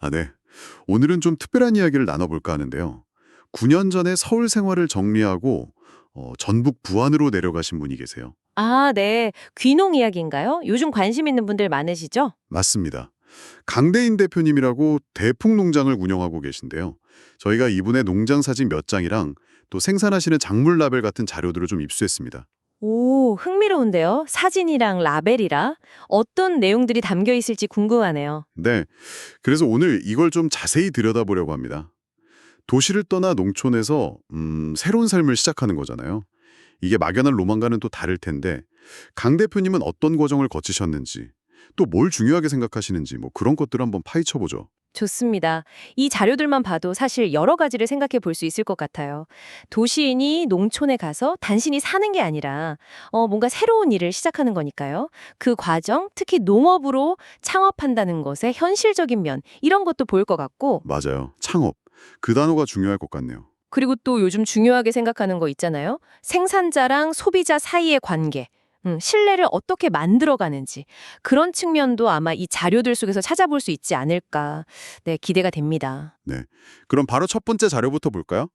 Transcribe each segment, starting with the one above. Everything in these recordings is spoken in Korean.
아, 네. 오늘은 좀 특별한 이야기를 나눠볼까 하는데요. 9년 전에 서울 생활을 정리하고 전북 부안으로 내려가신 분이 계세요. 아, 네. 귀농 이야기인가요? 요즘 관심 있는 분들 많으시죠? 맞습니다. 강대인 대표님이라고 대풍농장을 운영하고 계신데요. 저희가 이분의 농장 사진 몇 장이랑 또 생산하시는 작물 라벨 같은 자료들을 좀 입수했습니다. 오, 흥미로운데요. 사진이랑 라벨이라 어떤 내용들이 담겨 있을지 궁금하네요. 네. 그래서 오늘 이걸 좀 자세히 들여다보려고 합니다. 도시를 떠나 농촌에서 새로운 삶을 시작하는 거잖아요. 이게 막연한 로망과는 또 다를 텐데 강 대표님은 어떤 과정을 거치셨는지 또 뭘 중요하게 생각하시는지 뭐 그런 것들을 한번 파헤쳐보죠. 좋습니다. 이 자료들만 봐도 사실 여러 가지를 생각해 볼 수 있을 것 같아요. 도시인이 농촌에 가서 단순히 사는 게 아니라 뭔가 새로운 일을 시작하는 거니까요. 그 과정, 특히 농업으로 창업한다는 것의 현실적인 면, 이런 것도 보일 것 같고, 맞아요. 창업. 그 단어가 중요할 것 같네요. 그리고 또 요즘 중요하게 생각하는 거 있잖아요. 생산자랑 소비자 사이의 관계. 신뢰를 어떻게 만들어가는지 그런 측면도 아마 이 자료들 속에서 찾아볼 수 있지 않을까. 네, 기대가 됩니다. 네. 그럼 바로 첫 번째 자료부터 볼까요?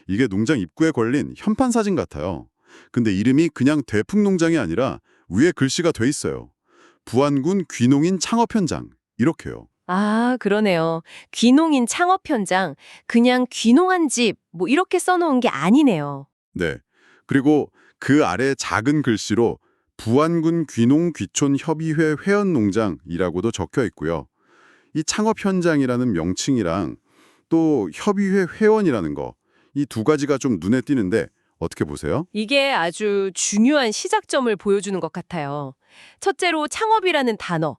이게 농장 입구에 걸린 현판 사진 같아요. 근데 이름이 그냥 대풍농장이 아니라 위에 글씨가 돼 있어요. 부안군 귀농인 창업 현장. 이렇게요. 아, 그러네요. 귀농인 창업 현장, 그냥 귀농한 집, 뭐 이렇게 써놓은 게 아니네요. 네. 그리고 그 아래 작은 글씨로 부안군 귀농 귀촌 협의회 회원농장이라고도 적혀 있고요. 이 창업 현장이라는 명칭이랑 또 협의회 회원이라는 거, 이 두 가지가 좀 눈에 띄는데 어떻게 보세요? 이게 아주 중요한 시작점을 보여주는 것 같아요. 첫째로 창업이라는 단어.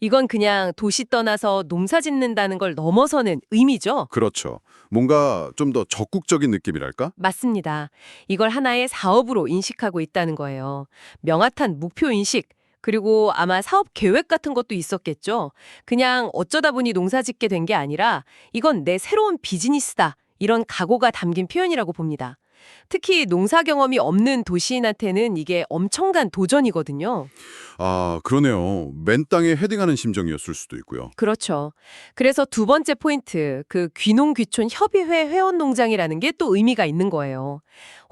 이건 그냥 도시 떠나서 농사 짓는다는 걸 넘어서는 의미죠. 그렇죠. 뭔가 좀 더 적극적인 느낌이랄까? 맞습니다. 이걸 하나의 사업으로 인식하고 있다는 거예요. 명확한 목표 인식, 그리고 아마 사업 계획 같은 것도 있었겠죠. 그냥 어쩌다 보니 농사 짓게 된 게 아니라 이건 내 새로운 비즈니스다. 이런 각오가 담긴 표현이라고 봅니다. 특히 농사 경험이 없는 도시인한테는 이게 엄청난 도전이거든요. 아, 그러네요. 맨 땅에 헤딩하는 심정이었을 수도 있고요. 그렇죠. 그래서 두 번째 포인트, 그 귀농귀촌 협의회 회원농장이라는 게 또 의미가 있는 거예요.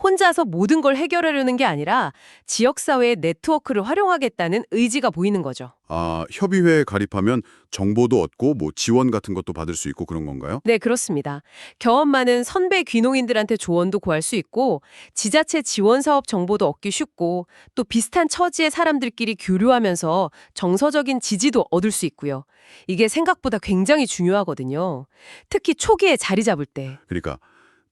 혼자서 모든 걸 해결하려는 게 아니라 지역사회의 네트워크를 활용하겠다는 의지가 보이는 거죠. 아, 협의회에 가입하면 정보도 얻고 뭐 지원 같은 것도 받을 수 있고 그런 건가요? 네, 그렇습니다. 경험 많은 선배 귀농인들한테 조언도 구할 수 있고, 지자체 지원 사업 정보도 얻기 쉽고, 또 비슷한 처지의 사람들끼리 교류하면서 정서적인 지지도 얻을 수 있고요. 이게 생각보다 굉장히 중요하거든요. 특히 초기에 자리 잡을 때. 그러니까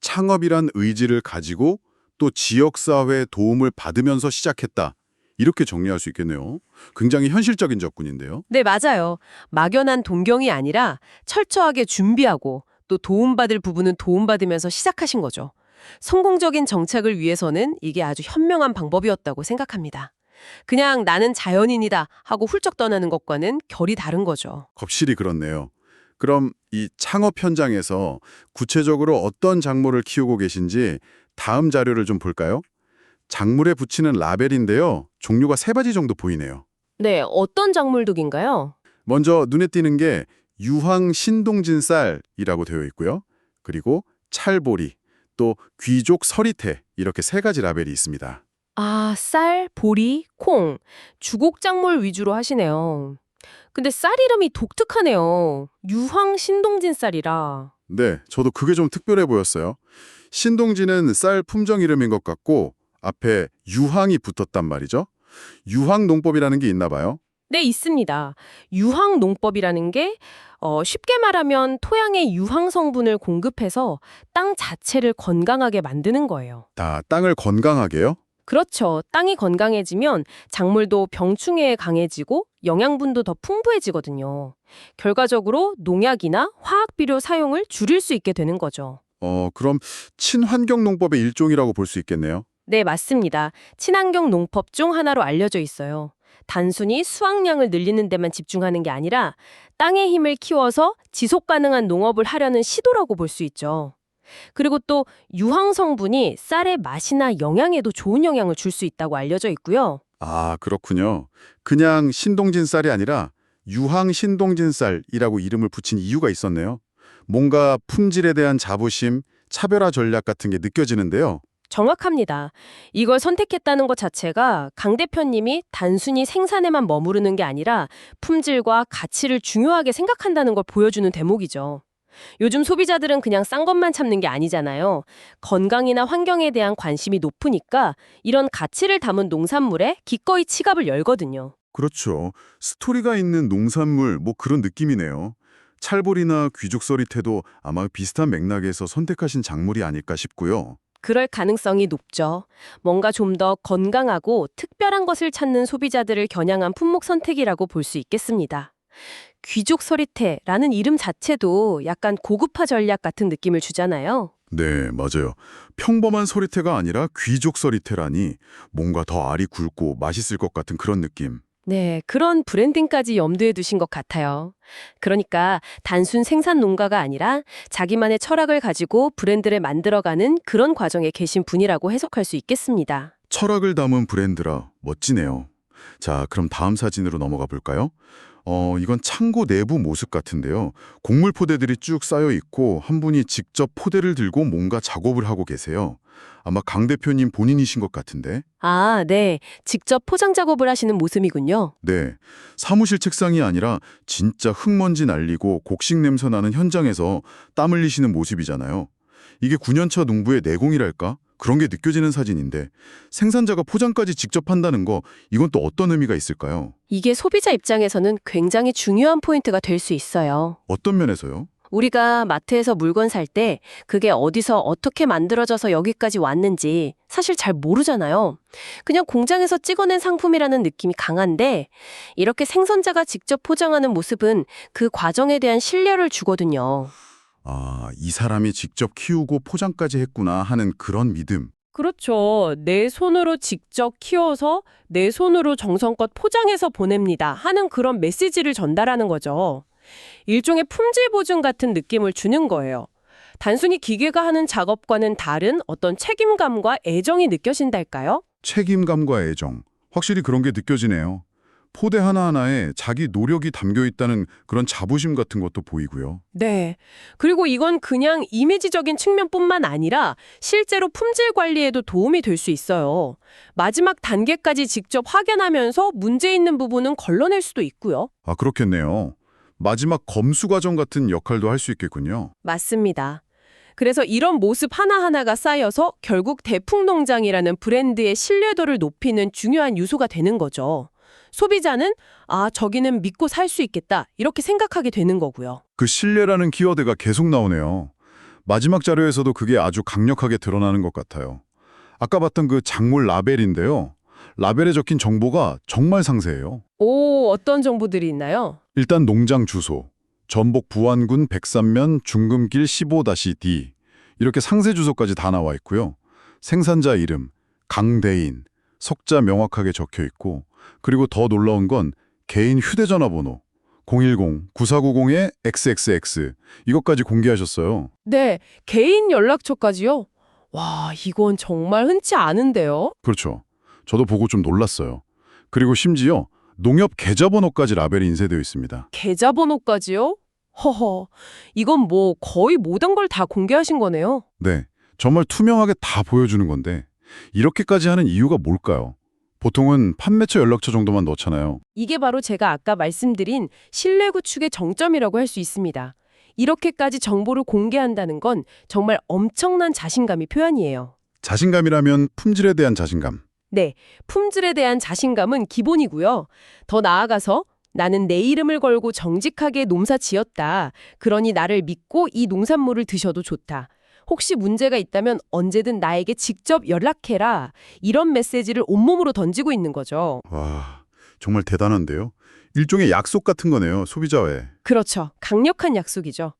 창업이란 의지를 가지고 또 지역사회의 도움을 받으면서 시작했다. 이렇게 정리할 수 있겠네요. 굉장히 현실적인 접근인데요. 네, 맞아요. 막연한 동경이 아니라 철저하게 준비하고 또 도움받을 부분은 도움받으면서 시작하신 거죠. 성공적인 정착을 위해서는 이게 아주 현명한 방법이었다고 생각합니다. 그냥 나는 자연인이다 하고 훌쩍 떠나는 것과는 결이 다른 거죠. 겁실이 그렇네요. 그럼 이 창업 현장에서 구체적으로 어떤 작물을 키우고 계신지 다음 자료를 좀 볼까요? 작물에 붙이는 라벨인데요. 종류가 세 가지 정도 보이네요. 네, 어떤 작물독인가요? 먼저 눈에 띄는 게 유황 신동진 쌀이라고 되어 있고요. 그리고 찰보리, 또 귀족 서리태 이렇게 세 가지 라벨이 있습니다. 아, 쌀, 보리, 콩, 주곡작물 위주로 하시네요. 근데 쌀 이름이 독특하네요. 유황 신동진 쌀이라. 네, 저도 그게 좀 특별해 보였어요. 신동진은 쌀 품종 이름인 것 같고 앞에 유황이 붙었단 말이죠. 유황 농법이라는 게 있나 봐요. 네, 있습니다. 유황 농법이라는 게 쉽게 말하면 토양의 유황 성분을 공급해서 땅 자체를 건강하게 만드는 거예요. 다 땅을 건강하게요? 그렇죠. 땅이 건강해지면 작물도 병충해에 강해지고 영양분도 더 풍부해지거든요. 결과적으로 농약이나 화학 비료 사용을 줄일 수 있게 되는 거죠. 그럼 친환경 농법의 일종이라고 볼 수 있겠네요. 네, 맞습니다. 친환경 농법 중 하나로 알려져 있어요. 단순히 수확량을 늘리는 데만 집중하는 게 아니라 땅의 힘을 키워서 지속 가능한 농업을 하려는 시도라고 볼 수 있죠. 그리고 또 유황 성분이 쌀의 맛이나 영양에도 좋은 영향을 줄 수 있다고 알려져 있고요. 아, 그렇군요. 그냥 신동진 쌀이 아니라 유황신동진쌀이라고 이름을 붙인 이유가 있었네요. 뭔가 품질에 대한 자부심, 차별화 전략 같은 게 느껴지는데요. 정확합니다. 이걸 선택했다는 것 자체가 강 대표님이 단순히 생산에만 머무르는 게 아니라 품질과 가치를 중요하게 생각한다는 걸 보여주는 대목이죠. 요즘 소비자들은 그냥 싼 것만 참는 게 아니잖아요. 건강이나 환경에 대한 관심이 높으니까 이런 가치를 담은 농산물에 기꺼이 치갑을 열거든요. 그렇죠. 스토리가 있는 농산물 뭐 그런 느낌이네요. 찰보리나 귀족서리태도 아마 비슷한 맥락에서 선택하신 작물이 아닐까 싶고요. 그럴 가능성이 높죠. 뭔가 좀 더 건강하고 특별한 것을 찾는 소비자들을 겨냥한 품목 선택이라고 볼 수 있겠습니다. 귀족 서리태라는 이름 자체도 약간 고급화 전략 같은 느낌을 주잖아요. 네, 맞아요. 평범한 서리태가 아니라 귀족 서리태라니 뭔가 더 알이 굵고 맛있을 것 같은 그런 느낌. 네, 그런 브랜딩까지 염두에 두신 것 같아요. 그러니까 단순 생산 농가가 아니라 자기만의 철학을 가지고 브랜드를 만들어가는 그런 과정에 계신 분이라고 해석할 수 있겠습니다. 철학을 담은 브랜드라 멋지네요. 자, 그럼 다음 사진으로 넘어가 볼까요? 이건 창고 내부 모습 같은데요. 곡물 포대들이 쭉 쌓여 있고 한 분이 직접 포대를 들고 뭔가 작업을 하고 계세요. 아마 강 대표님 본인이신 것 같은데. 아, 네. 직접 포장 작업을 하시는 모습이군요. 네, 사무실 책상이 아니라 진짜 흙먼지 날리고 곡식 냄새 나는 현장에서 땀 흘리시는 모습이잖아요. 이게 9년차 농부의 내공이랄까? 그런 게 느껴지는 사진인데 생산자가 포장까지 직접 한다는 거 이건 또 어떤 의미가 있을까요? 이게 소비자 입장에서는 굉장히 중요한 포인트가 될 수 있어요. 어떤 면에서요? 우리가 마트에서 물건 살 때 그게 어디서 어떻게 만들어져서 여기까지 왔는지 사실 잘 모르잖아요. 그냥 공장에서 찍어낸 상품이라는 느낌이 강한데 이렇게 생산자가 직접 포장하는 모습은 그 과정에 대한 신뢰를 주거든요. 아, 이 사람이 직접 키우고 포장까지 했구나 하는 그런 믿음. 그렇죠. 내 손으로 직접 키워서 내 손으로 정성껏 포장해서 보냅니다 하는 그런 메시지를 전달하는 거죠. 일종의 품질 보증 같은 느낌을 주는 거예요. 단순히 기계가 하는 작업과는 다른 어떤 책임감과 애정이 느껴진달까요? 책임감과 애정. 확실히 그런 게 느껴지네요. 포대 하나하나에 자기 노력이 담겨 있다는 그런 자부심 같은 것도 보이고요. 네. 그리고 이건 그냥 이미지적인 측면뿐만 아니라 실제로 품질 관리에도 도움이 될 수 있어요. 마지막 단계까지 직접 확인하면서 문제 있는 부분은 걸러낼 수도 있고요. 아, 그렇겠네요. 마지막 검수 과정 같은 역할도 할 수 있겠군요. 맞습니다. 그래서 이런 모습 하나하나가 쌓여서 결국 대풍농장이라는 브랜드의 신뢰도를 높이는 중요한 요소가 되는 거죠. 소비자는 아, 저기는 믿고 살 수 있겠다 이렇게 생각하게 되는 거고요. 그 신뢰라는 키워드가 계속 나오네요. 마지막 자료에서도 그게 아주 강력하게 드러나는 것 같아요. 아까 봤던 그 작물 라벨인데요. 라벨에 적힌 정보가 정말 상세해요. 오, 어떤 정보들이 있나요? 일단 농장 주소, 전북 부안군 백산면 중금길 15-D 이렇게 상세 주소까지 다 나와 있고요. 생산자 이름, 강대인, 석자 명확하게 적혀 있고 그리고 더 놀라운 건 개인 휴대전화 번호 010-9490-XXX 이것까지 공개하셨어요. 네, 개인 연락처까지요? 와, 이건 정말 흔치 않은데요? 그렇죠. 저도 보고 좀 놀랐어요. 그리고 심지어 농협 계좌번호까지 라벨이 인쇄되어 있습니다. 계좌번호까지요? 허허, 이건 뭐 거의 모든 걸 다 공개하신 거네요. 네, 정말 투명하게 다 보여주는 건데 이렇게까지 하는 이유가 뭘까요? 보통은 판매처 연락처 정도만 넣잖아요. 이게 바로 제가 아까 말씀드린 신뢰 구축의 정점이라고 할 수 있습니다. 이렇게까지 정보를 공개한다는 건 정말 엄청난 자신감이 표현이에요. 자신감이라면 품질에 대한 자신감. 네, 품질에 대한 자신감은 기본이고요. 더 나아가서 나는 내 이름을 걸고 정직하게 농사 지었다. 그러니 나를 믿고 이 농산물을 드셔도 좋다. 혹시 문제가 있다면 언제든 나에게 직접 연락해라. 이런 메시지를 온몸으로 던지고 있는 거죠. 와, 정말 대단한데요. 일종의 약속 같은 거네요, 소비자와의. 그렇죠. 강력한 약속이죠.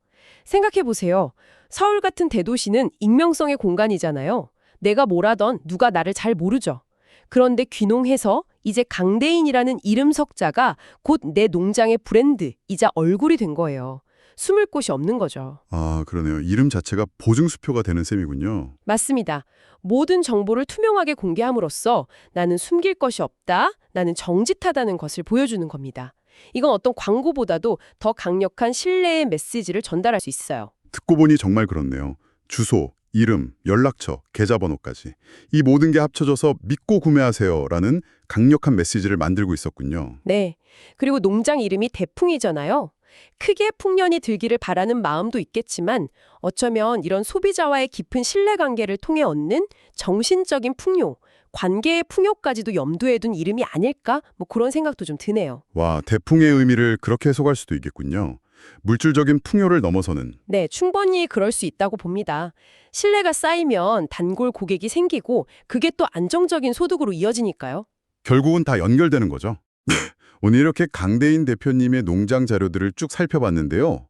생각해 보세요. 서울 같은 대도시는 익명성의 공간이잖아요. 내가 뭐라던 누가 나를 잘 모르죠. 그런데 귀농해서 이제 강대인이라는 이름 석자가 곧 내 농장의 브랜드이자 얼굴이 된 거예요. 숨을 곳이 없는 거죠. 아, 그러네요. 이름 자체가 보증수표가 되는 셈이군요. 맞습니다. 모든 정보를 투명하게 공개함으로써 나는 숨길 것이 없다, 나는 정직하다는 것을 보여주는 겁니다. 이건 어떤 광고보다도 더 강력한 신뢰의 메시지를 전달할 수 있어요. 듣고 보니 정말 그렇네요. 주소, 이름, 연락처, 계좌번호까지. 이 모든 게 합쳐져서 믿고 구매하세요라는 강력한 메시지를 만들고 있었군요. 네. 그리고 농장 이름이 대풍이잖아요. 크게 풍년이 들기를 바라는 마음도 있겠지만 어쩌면 이런 소비자와의 깊은 신뢰관계를 통해 얻는 정신적인 풍요, 관계의 풍요까지도 염두에 둔 이름이 아닐까? 뭐 그런 생각도 좀 드네요. 와, 대풍의 의미를 그렇게 해석할 수도 있겠군요. 물질적인 풍요를 넘어서는. 네, 충분히 그럴 수 있다고 봅니다. 신뢰가 쌓이면 단골 고객이 생기고 그게 또 안정적인 소득으로 이어지니까요. 결국은 다 연결되는 거죠. 오늘 이렇게 강대인 대표님의 농장 자료들을 쭉 살펴봤는데요.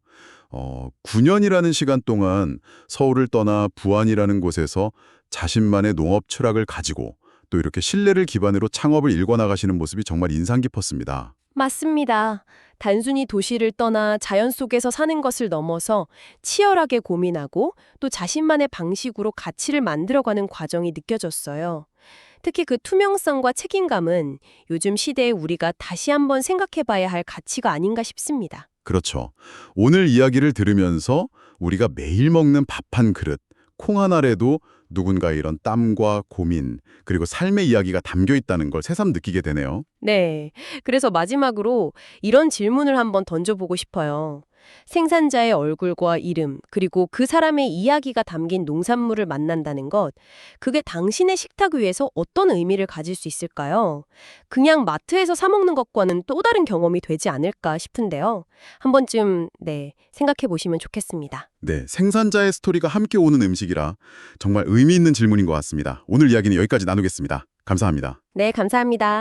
9년이라는 시간 동안 서울을 떠나 부안이라는 곳에서 자신만의 농업 철학을 가지고 또 이렇게 신뢰를 기반으로 창업을 일궈나가시는 모습이 정말 인상 깊었습니다. 맞습니다. 단순히 도시를 떠나 자연 속에서 사는 것을 넘어서 치열하게 고민하고 또 자신만의 방식으로 가치를 만들어가는 과정이 느껴졌어요. 특히 그 투명성과 책임감은 요즘 시대에 우리가 다시 한번 생각해봐야 할 가치가 아닌가 싶습니다. 그렇죠. 오늘 이야기를 들으면서 우리가 매일 먹는 밥 한 그릇, 콩 한 알에도 누군가의 이런 땀과 고민, 그리고 삶의 이야기가 담겨 있다는 걸 새삼 느끼게 되네요. 네. 그래서 마지막으로 이런 질문을 한번 던져보고 싶어요. 생산자의 얼굴과 이름, 그리고 그 사람의 이야기가 담긴 농산물을 만난다는 것, 그게 당신의 식탁 위에서 어떤 의미를 가질 수 있을까요? 그냥 마트에서 사 먹는 것과는 또 다른 경험이 되지 않을까 싶은데요. 한 번쯤, 생각해 보시면 좋겠습니다. 네, 생산자의 스토리가 함께 오는 음식이라 정말 의미 있는 질문인 것 같습니다. 오늘 이야기는 여기까지 나누겠습니다. 감사합니다. 네, 감사합니다.